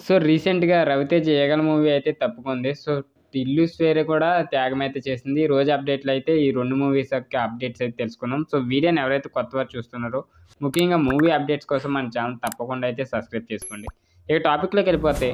So, రీసెంట్‌గా 'Raviteja ఏగల' movie అయితే తప్పుకుంది. So, 'Tillu స్వేరే' కూడా త్యాగమైతే చేసింది. ఈ రోజు అప్డేట్‌లో అయితే ఈ 2 మూవీస్ యొక్క అప్డేట్స్ అయితే తెలుసుకుందాం. సో, వీడియోని ఎవరైతే కొత్తవారు చూస్తున్నారో, ముఖ్యంగా మూవీ అప్డేట్స్ కోసం మన ఛానెల్ తప్పకుండా అయితే సబ్స్క్రైబ్ చేసుకోండి. ఇక టాపిక్‌లోకెళ్ళిపోతే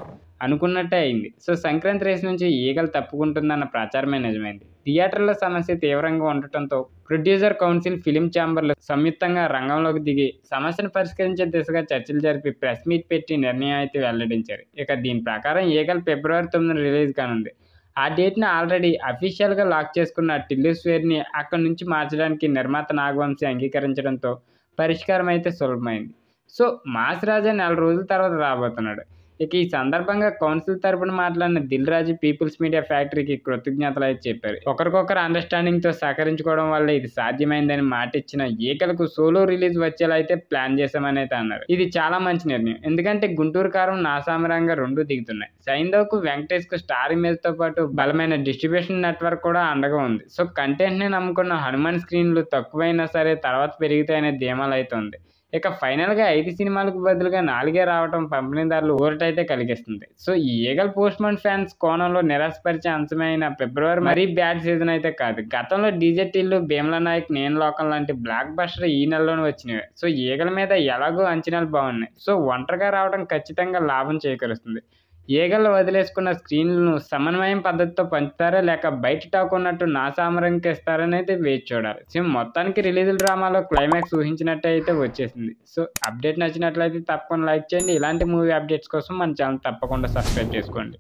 అనుకున్నట్టే అయింది. సో, సంక్రాంతి రేస్ నుంచి ఈగలు తప్పుకుంటుందన్న ప్రచారమే నిజమైంది. థియేటర్ల సమస్య తీవ్రంగా ఉండటంతో ప్రొడ్యూసర్ కౌన్సిల్, ఫిల్మ్ ఛాంబర్లు సంయుక్తంగా రంగంలోకి దిగి సమస్యను పరిష్కరించే దిశగా చర్చలు జరిపి ప్రెస్ మీట్ పెట్టి నిర్ణయం అయితే వెల్లడించారు. ఇక దీని ప్రకారం ఈగలు ఫిబ్రవరి 9న రిలీజ్ కానుంది. ఆ డేట్‌ని ఆల్రెడీ అఫీషియల్‌గా లాక్ చేసుకున్న 'టిల్లు స్వేర్‌ని' అక్కడి నుంచి మార్చడానికి నిర్మాత నాగవంశి అంగీకరించడంతో పరిష్కారం అయితే సులభమైంది. సో, 'మాస్ రాజా' నెల రోజుల తర్వాత రాబోతున్నాడు. ఇక ఈ సందర్భంగా కౌన్సిల్ తరపున మాట్లాడిన దిల్ రాజు పీపుల్స్ మీడియా ఫ్యాక్టరీకి కృతజ్ఞతలైతే చెప్పారు. ఒకరికొకరు అండర్‌స్టాండింగ్‌తో సహకరించుకోవడం వల్లే ఇది సాధ్యమైందని మాటిచ్చిన ఈగలకు సోలో రిలీజ్ వచ్చేలా అయితే ప్లాన్ చేశామనైతే అన్నారు. ఇది చాలా మంచి నిర్ణయం. ఎందుకంటే 'గుంటూరు కారం', 'నాసామిరంగా' రెండూ దిగుతున్నాయి. సైంధవ్‌కు, వెంకటేష్‌కు స్టార్ ఇమేజ్‌తో పాటు బలమైన డిస్ట్రిబ్యూషన్ నెట్వర్క్ కూడా అండగా ఉంది. సో, కంటెంట్‌ని నమ్ముకున్న 'హనుమాన్' స్క్రీన్లు తక్కువైనా సరే తర్వాత పెరుగుతాయనే ధీమాలైతే ఉంది. ఇక ఫైనల్‌గా 5 సినిమాలకు బదులుగా 4 రావటం పంపిణీదారులు ఊరటైతే కలిగిస్తుంది. సో, ఈ ఈగల్ పోస్ట్‌మాన్ ఫ్యాన్స్ కోణంలో నిరాశపరిచే అంశమే అయినా ఫిబ్రవరి మరీ బ్యాడ్ సీజన్ అయితే కాదు. గతంలో 'డీజే టిల్లు', 'భీమ్లా నాయక్', 'నేను లోకల్' లాంటి బ్లాక్ బస్టర్ ఈ నెలలోనే వచ్చినవే. సో, ఈగల మీద ఎలాగో అంచనాలు బాగున్నాయి. సో, ఒంటరిగా రావడం ఖచ్చితంగా లాభం చేకూరుస్తుంది. ఈగలు వదిలేసుకున్న స్క్రీన్లను సమన్వయం పద్ధతితో పంచుతారా, లేక బయట టాక్ ఉన్నట్టు నాసామరంకి ఇస్తారనైతే వేచి చూడాలి. సో, మొత్తానికి రిలీజుల డ్రామాలో క్లైమాక్స్ ఊహించినట్టే అయితే వచ్చేసింది. సో, అప్డేట్ నచ్చినట్లయితే తప్పకుండా లైక్ చేయండి. ఇలాంటి మూవీ అప్డేట్స్ కోసం మన ఛానల్ తప్పకుండా సబ్స్క్రైబ్ చేసుకోండి.